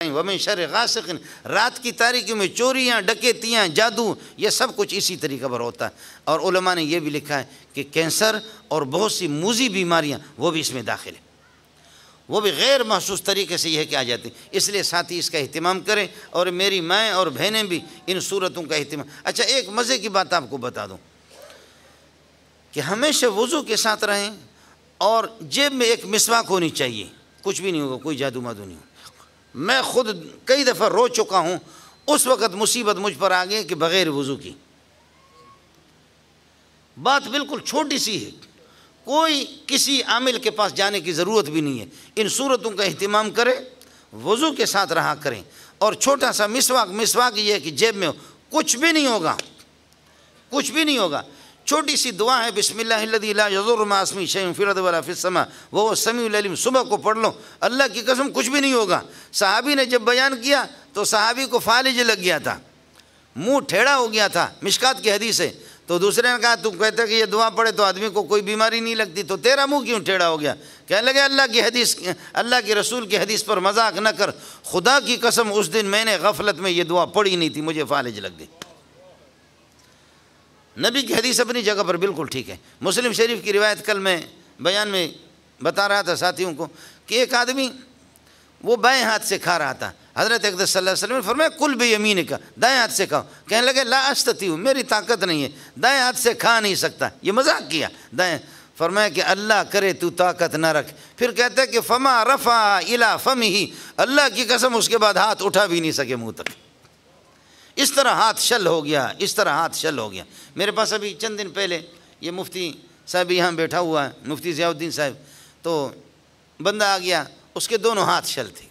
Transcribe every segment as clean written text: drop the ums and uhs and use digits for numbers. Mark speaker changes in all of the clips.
Speaker 1: ومن شر غاسق، رات کی تاریکی میں چوریاں، ڈکیتیاں، جادو، یہ سب کچھ اسی طریقے پر ہوتا ہے۔ اور علماء نے یہ بھی لکھا ہے کہ کینسر اور بہت سی موذی بیماریاں وہ بھی اس میں داخل ہیں، وہ بھی غیر محسوس طریقے سے یہ ہے کہ آ جاتی ہیں۔ اس لیے ساتھی اس کا اہتمام کریں، اور میری مائیں اور بہنیں بھی ان صورتوں کا اہتمام۔ اچھا، ایک مزے کی بات آپ کو بتا دوں کہ ہمیشہ وضو کے ساتھ رہیں، اور جیب میں ایک مسواک ہونی چاہیے، کچھ بھی نہیں ہوگا، کوئی جادو مادو نہیں ہوگا۔ میں خود کئی دفعہ رو چکا ہوں، اس وقت مصیبت مجھ پر آ گئی کہ بغیر وضو کی، بات بالکل چھوٹی سی ہے، کوئی کسی عامل کے پاس جانے کی ضرورت بھی نہیں ہے۔ ان صورتوں کا اہتمام کریں، وضو کے ساتھ رہا کریں، اور چھوٹا سا مسواک یہ ہے کہ جیب میں ہو، کچھ بھی نہیں ہوگا، کچھ بھی نہیں ہوگا۔ چھوٹی سی دعا ہے، بسم اللہ الذی لا یضر مع اسمہ شیء فی الارض ولا فی السماء وہو السمیع العلیم، صبح کو پڑھ لو، اللہ کی قسم کچھ بھی نہیں ہوگا۔ صحابی نے جب بیان کیا تو صحابی کو فالج لگ گیا تھا، منہ ٹھیڑا ہو گیا تھا، مشکات کی حدیث ہے۔ تو دوسرے نے کہا تم کہتے کہ یہ دعا پڑھے تو آدمی کو کوئی بیماری نہیں لگتی، تو تیرا منہ کیوں ٹیڑھا ہو گیا؟ کہنے لگے اللہ کی رسول کی حدیث پر مذاق نہ کر، خدا کی قسم اس دن میں نے غفلت میں یہ دعا پڑھی نہیں تھی، مجھے فالج لگ گئی۔ نبی کی حدیث اپنی جگہ پر بالکل ٹھیک ہے۔ مسلم شریف کی روایت کل میں بیان میں بتا رہا تھا ساتھیوں کو کہ ایک آدمی وہ بائیں ہاتھ سے کھا رہا تھا، حضرت اقدس صلی اللہ علیہ وسلم نے فرمایا کل بیمینک، دائیں ہاتھ سے کھاؤ۔ کہنے لگے لا استطیع، میری طاقت نہیں ہے، دائیں ہاتھ سے کھا نہیں سکتا، یہ مذاق کیا دائیں۔ فرمایا کہ اللہ کرے تو طاقت نہ رکھ۔ پھر کہتے ہیں کہ فما رفع الی فمہ، اللہ کی قسم اس کے بعد ہاتھ اٹھا بھی نہیں سکے منہ تک، اس طرح ہاتھ شل ہو گیا، اس طرح ہاتھ شل ہو گیا۔ میرے پاس ابھی چند دن پہلے یہ مفتی صاحب یہاں بیٹھا ہوا ہے، مفتی ضیاء الدین صاحب، تو بندہ آ گیا، اس کے دونوں ہاتھ شل تھے۔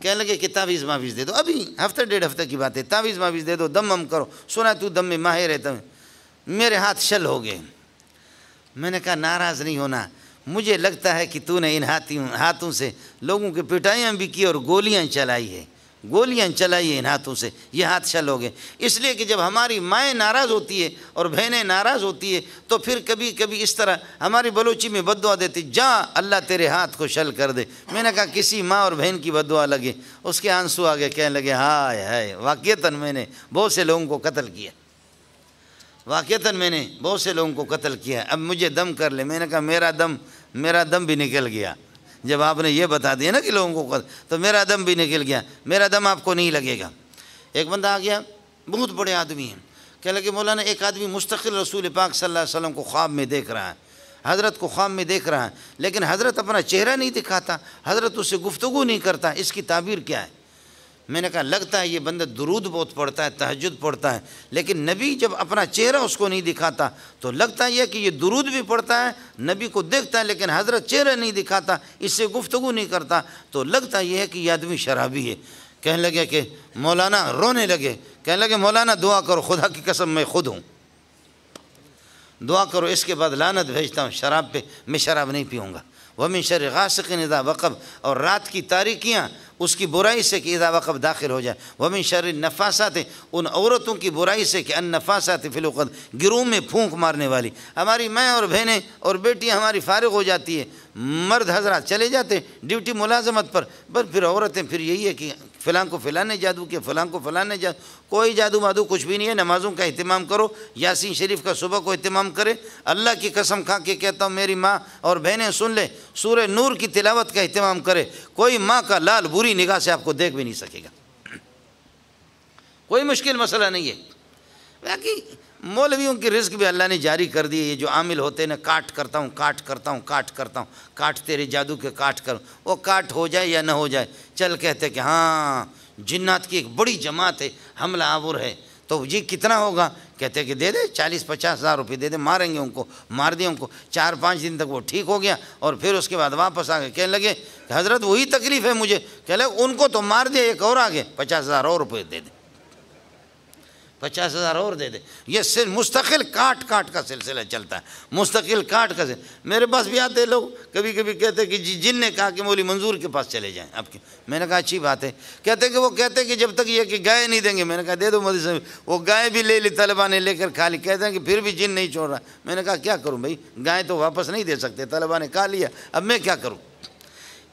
Speaker 1: کہنے لگے کہ تعویذ معویذ دے دو، ابھی ہفتہ ڈیڑھ ہفتہ کی بات ہے، تعویذ معویذ دے دو، دم ہم کرو، سنا تو دم میں ماہر ہے۔ میرے ہاتھ شل ہو گئے۔ میں نے کہا ناراض نہیں ہونا، مجھے لگتا ہے کہ تو نے ان ہاتھوں سے لوگوں کی پٹائیاں بھی کی اور گولیاں چلائی ہے، گولیاں چلائی ہیں ان ہاتھوں سے، یہ ہاتھ شل ہو گئے۔ اس لیے کہ جب ہماری مائیں ناراض ہوتی ہے اور بہنیں ناراض ہوتی ہے تو پھر کبھی کبھی اس طرح ہماری بلوچی میں بد دعا دیتی، جا اللہ تیرے ہاتھ کو شل کر دے۔ میں نے کہا کسی ماں اور بہن کی بد دعا لگے، اس کے آنسو آ گئے، کہنے لگے ہائے ہائے، واقعتاً میں نے بہت سے لوگوں کو قتل کیا، واقعتاً میں نے بہت سے لوگوں کو قتل کیا، اب مجھے دم کر لے۔ میں نے کہا میرا دم بھی نکل گیا، جب آپ نے یہ بتا دیا نا کہ لوگوں کو تو میرا دم بھی نکل گیا، میرا دم آپ کو نہیں لگے گا۔ ایک بندہ آ گیا، بہت بڑے آدمی ہیں، کہنے لگے مولانا ایک آدمی مستقل رسول پاک صلی اللہ علیہ وسلم کو خواب میں دیکھ رہا ہے، حضرت کو خواب میں دیکھ رہا ہے، لیکن حضرت اپنا چہرہ نہیں دکھاتا، حضرت اس سے گفتگو نہیں کرتا، اس کی تعبیر کیا ہے؟ میں نے کہا لگتا ہے یہ بندہ درود بہت پڑھتا ہے، تہجد پڑھتا ہے، لیکن نبی جب اپنا چہرہ اس کو نہیں دکھاتا تو لگتا یہ کہ یہ درود بھی پڑھتا ہے، نبی کو دیکھتا ہے لیکن حضرت چہرہ نہیں دکھاتا، اس سے گفتگو نہیں کرتا، تو لگتا یہ ہے کہ یہ آدمی شرابی ہے۔ کہنے لگے کہ مولانا، رونے لگے، کہنے لگے مولانا دعا کرو، خدا کی قسم میں خود ہوں، دعا کرو، اس کے بعد لعنت بھیجتا ہوں شراب پہ، میں شراب نہیں پیوں گا۔ وَمِن شَرِّ غَاسِقٍ إِذَا وَقَبَ، اور رات کی تاریکیاں اس کی برائی سے کہ اذا وقب داخل ہو جائے۔ وَمِن شَرِّ النَّفَّاسَاتِ، ان عورتوں کی برائی سے کہ النَّفَّاسَاتِ فِي الْعُقَدِ، گروہ میں پھونک مارنے والی۔ ہماری مائیں اور بہنیں اور بیٹیاں ہماری فارغ ہو جاتی ہے، مرد حضرات چلے جاتے ڈیوٹی ملازمت پر، بس پھر عورتیں پھر یہی ہے کہ فلاں کو فلاں نے جادو کیا، فلاں کو فلاں نے جادو، کوئی جادو مادو کچھ بھی نہیں ہے۔ نمازوں کا اہتمام کرو، یاسین شریف کا صبح کو اہتمام کرے۔ اللہ کی قسم کھا کے کہتا ہوں، میری ماں اور بہنیں سن لے، سورہ نور کی تلاوت کا اہتمام کرے۔ کوئی ماں کا لال بری نگاہ سے آپ کو دیکھ بھی نہیں سکے گا، کوئی مشکل مسئلہ نہیں ہے۔ باقی مولویوں کی رزق بھی اللہ نے جاری کر دی ہے، یہ جو عامل ہوتے ہیں نا، کاٹ کرتا ہوں، کاٹ تیرے جادو کے کاٹ کر، وہ کاٹ ہو جائے یا نہ ہو جائے، چل کہتے کہ ہاں جنات کی ایک بڑی جماعت ہے، حملہ آور ہے، تو جی کتنا ہوگا؟ کہتے کہ دے دے 40-50 ہزار روپے دے دے، ماریں گے ان کو، مار دیں ان کو۔ 4-5 دن تک وہ ٹھیک ہو گیا اور پھر اس کے بعد واپس آ گئے، کہنے لگے کہ حضرت وہی تکلیف ہے مجھے، کہنے لگے ان کو تو مار دیا، ایک اور آگے 50 ہزار اور روپے دے دے، 50 ہزار اور دے دے۔ یہ صرف مستقل کاٹ کا سلسلہ چلتا ہے، مستقل کاٹ کا سلسلہ۔ میرے پاس بھی آتے لوگ، کبھی کبھی کہتے کہ جی جن نے کہا کہ مولوی منظور کے پاس چلے جائیں آپ کے۔ میں نے کہا اچھی بات ہے، کہتے کہ وہ کہتے کہ جب تک یہ کہ گائے نہیں دیں گے۔ میں نے کہا دے دو مودی صاحب، وہ گائے بھی لے لی طلبہ نے، لے کر کھا لی، کہتے ہیں کہ پھر بھی جن نہیں چھوڑ رہا۔ میں نے کہا کیا کروں بھائی، گائے تو واپس نہیں دے سکتے، طلبہ نے کھا لیا، اب میں کیا کروں؟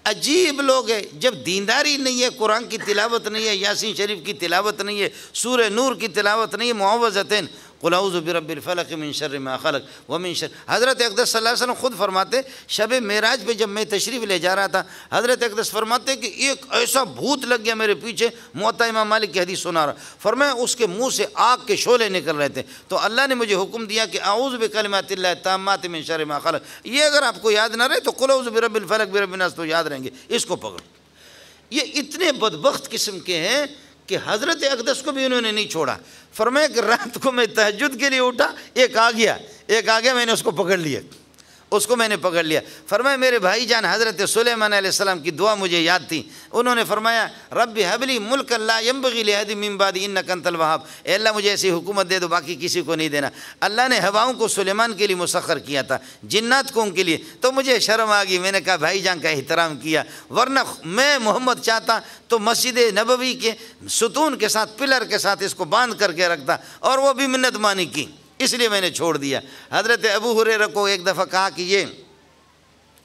Speaker 1: عجیب لوگ ہیں، جب دینداری نہیں ہے، قرآن کی تلاوت نہیں ہے، یاسین شریف کی تلاوت نہیں ہے، سورہ نور کی تلاوت نہیں ہے، معوذتین قل اعوذ برب الفلق من شر ما خلق ومن شر، حضرت اقدس صلی اللہ علیہ وسلم خود فرماتے، شب معراج پہ جب میں تشریف لے جا رہا تھا، حضرت اقدس فرماتے کہ ایک ایسا بھوت لگ گیا میرے پیچھے، موطا امام مالک کی حدیث سنا رہا، فرمایا اس کے منہ سے آگ کے شعلے نکل رہے تھے، تو اللہ نے مجھے حکم دیا کہ اعوذ بکلمات اللہ التامات من شر ما خلق، یہ اگر آپ کو یاد نہ رہے تو قل اعوذ برب الفلق برب الناس تو یاد رہیں گے، اس کو پکڑ۔ یہ اتنے بدبخت قسم کے ہیں کہ حضرت اقدس کو بھی انہوں نے نہیں چھوڑا، فرمایا کہ رات کو میں تہجد کے لیے اٹھا، ایک آ گیا میں نے اس کو پکڑ لیا، پکڑ لیا، فرمایا میرے بھائی جان حضرت سلیمان علیہ السلام کی دعا مجھے یاد تھی، انہوں نے فرمایا رب هب لی ملک لا ينبغي لأحد من بعدی انک انت الوہاب، اے اللہ مجھے ایسی حکومت دے دو باقی کسی کو نہیں دینا۔ اللہ نے ہواؤں کو سلیمان کے لیے مسخر کیا تھا، جنات کو ان کے لیے، تو مجھے شرم آ گئی، میں نے کہا بھائی جان کا احترام کیا، ورنہ میں محمد چاہتا تو مسجد نبوی کے ستون کے ساتھ پلر کے ساتھ اس کو باندھ کر کے رکھتا، اور وہ بھی منت مانی کی، اس لیے میں نے چھوڑ دیا۔ حضرت ابو ہریرہ کو ایک دفعہ کہا کہ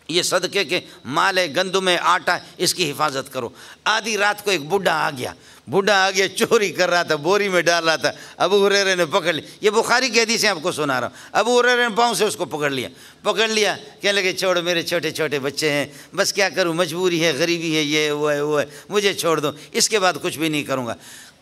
Speaker 1: یہ صدقے کے مال ہے، گندم ہے، آٹا ہے، اس کی حفاظت کرو۔ آدھی رات کو ایک بڈھا آ گیا چوری کر رہا تھا، بوری میں ڈال رہا تھا، ابو ہریرہ نے پکڑ لیا، یہ بخاری کی حدیث ہے آپ کو سنا رہا ہوں، ابو ہریرہ نے پاؤں سے اس کو پکڑ لیا، کہنے لگے چھوڑ میرے چھوٹے چھوٹے بچے ہیں، بس کیا کروں، مجبوری ہے، غریبی ہے، یہ وہ ہے، مجھے چھوڑ دو، اس کے بعد کچھ بھی نہیں کروں گا۔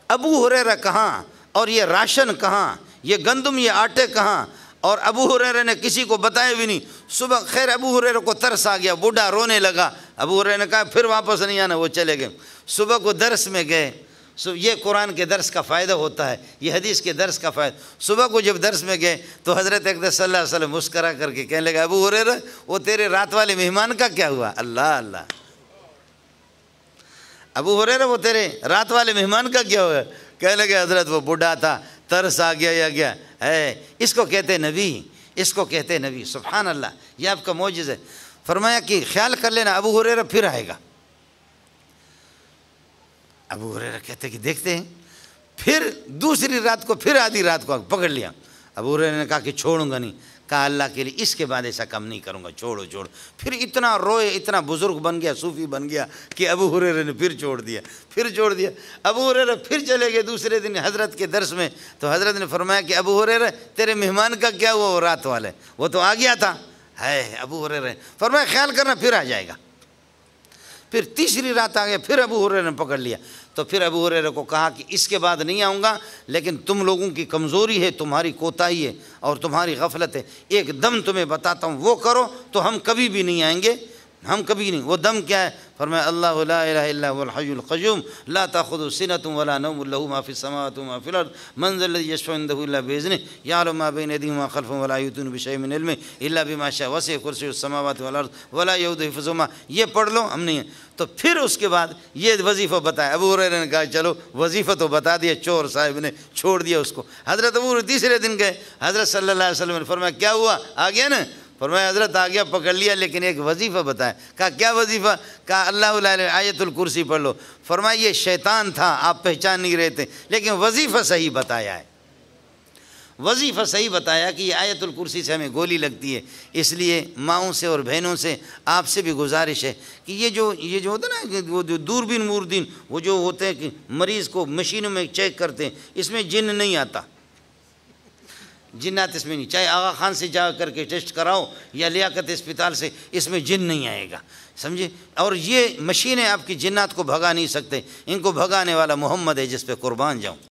Speaker 1: ابو ہریرہ کہاں اور یہ راشن کہاں، یہ گندم یہ آٹے کہاں، اور ابو ہریرہ نے کسی کو بتایا بھی نہیں۔ صبح خیر ابو ہریرہ کو ترس آ گیا، بوڑھا رونے لگا، ابو ہریرہ نے کہا پھر واپس نہیں آنا، وہ چلے گئے۔ صبح کو درس میں گئے، یہ قرآن کے درس کا فائدہ ہوتا ہے، یہ حدیث کے درس کا فائدہ۔ صبح کو جب درس میں گئے تو حضرت اقدس صلی اللہ علیہ وسلم مسکرا کر کے کہنے لگا ابو ہریرہ وہ تیرے رات والے مہمان کا کیا ہوا؟ اللہ اللہ، ابو ہریرہ وہ تیرے رات والے مہمان کا کیا ہوا؟ کہنے لگے حضرت وہ بوڑھا تھا، ترس آ گیا، یا گیا ہے، اس کو کہتے نبی، سبحان اللہ، یہ آپ کا معجزہ ہے۔ فرمایا کہ خیال کر لینا ابو ہریرہ پھر آئے گا۔ ابو ہریرہ کہتے کہ دیکھتے ہیں، پھر دوسری رات کو پھر آدھی رات کو پکڑ لیا۔ ابو ہریرہ نے کہا کہ چھوڑوں گا نہیں، کہا اللہ کے لیے اس کے بعد ایسا کم نہیں کروں گا، چھوڑو۔ پھر اتنا روئے، اتنا بزرگ بن گیا، صوفی بن گیا کہ ابو ہریرہ نے پھر چھوڑ دیا۔ ابو ہریرہ پھر چلے گئے دوسرے دن حضرت کے درس میں، تو حضرت نے فرمایا کہ ابو ہریرہ تیرے مہمان کا کیا ہوا؟ وہ رات والے، وہ تو آ گیا تھا۔ ہے ابو ہریرہ فرمایا خیال کرنا پھر آ جائے گا۔ پھر تیسری رات آ گیا، پھر ابو ہریرہ نے پکڑ لیا، تو پھر ابو ہریرہ کو کہا کہ اس کے بعد نہیں آؤں گا، لیکن تم لوگوں کی کمزوری ہے، تمہاری کوتاہی ہے اور تمہاری غفلت ہے، ایک دم تمہیں بتاتا ہوں، وہ کرو تو ہم کبھی بھی نہیں آئیں گے، ہم کبھی نہیں۔ وہ دم کیا ہے؟ فرمایا اللہ لا الہ الا هو الحی القیوم لا تاخذہ سنۃ ولا نوم له ما فی السماوات وما فی الارض من ذا الذی یشفع عنده الا باذنہ یعلم ما بین ایدیہم وما خلفہم ولا یحیطون بشیء من علمہ الا بما شاء وسع کرسیہ السماوات والارض ولا یؤودہ حفظہما، یہ پڑھ لو، ہم نہیں ہیں۔ تو پھر اس کے بعد یہ وظیفہ بتایا، ابو ہریرہ نے کہا چلو وظیفہ تو بتا دیا، چور صاحب نے چھوڑ دیا اس کو۔ حضرت ابو ہریرہ تیسرے دن گئے، حضرت صلی اللہ علیہ وسلم نے فرمایا کیا ہوا؟ آ گیا نا؟ فرمایا حضرت آ گیا، پکڑ لیا، لیکن ایک وظیفہ بتایا۔ کہا کیا وظیفہ؟ کہا اللہ علیہ آیت الکرسی پڑھ لو۔ فرمایا یہ شیطان تھا، آپ پہچان نہیں رہے تھے، لیکن وظیفہ صحیح بتایا ہے، وظیفہ صحیح بتایا کہ یہ آیت الکرسی سے ہمیں گولی لگتی ہے۔ اس لیے ماؤں سے اور بہنوں سے آپ سے بھی گزارش ہے کہ یہ جو ہوتا ہے نا، وہ جو دوربین موردین، وہ جو ہوتے ہیں کہ مریض کو مشینوں میں چیک کرتے ہیں، اس میں جن نہیں آتا، جنات اس میں نہیں، چاہے آغا خان سے جا کر کے ٹیسٹ کراؤ یا لیاقت اسپتال سے، اس میں جن نہیں آئے گا، سمجھے؟ اور یہ مشینیں آپ کی جنات کو بھگا نہیں سکتے، ان کو بھگانے والا محمد ہے جس پہ قربان جاؤں۔